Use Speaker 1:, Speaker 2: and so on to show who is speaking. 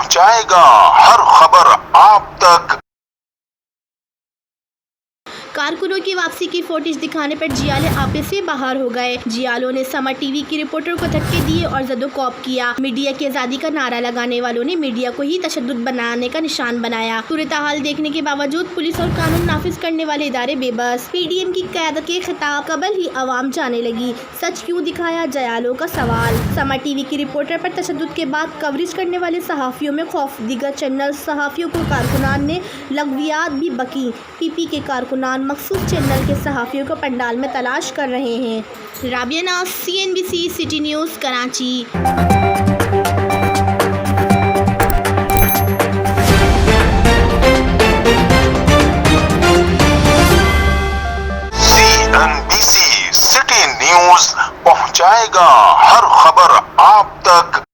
Speaker 1: पहुंचाएगा हर खबर आप तक।
Speaker 2: कारकुनों की वापसी की फोटेज दिखाने पर जियाले आपे से बाहर हो गए। जियालों ने समर टीवी की रिपोर्टर को धक्के दिए और जदोकॉप किया। मीडिया की आज़ादी का नारा लगाने वालों ने मीडिया को ही तशद्दुद बनाने का निशान बनाया। सूरत हाल देखने के बावजूद पुलिस और कानून नाफिज करने वाले इदारे बेबस। पीडीएम की क़यादत के खिताब कबल ही आवाम जाने लगी। सच क्यों दिखाया, जियालों का सवाल। समर टीवी की रिपोर्टर पर तशद्दुद के बाद कवरेज करने वाले सहाफ़ियों में खौफ। दीगर चैनल सहाफ़ियों को कारकुनान ने लग़वियात भी बकी। पीपी के कारकुनान मखसूस चैनल के सहाफ़ियों को पंडाल में तलाश कर रहे हैं। राबिया नाज़, CNBC city news, Karachi.
Speaker 1: CNBC city news पहुंचाएगा हर खबर आप तक।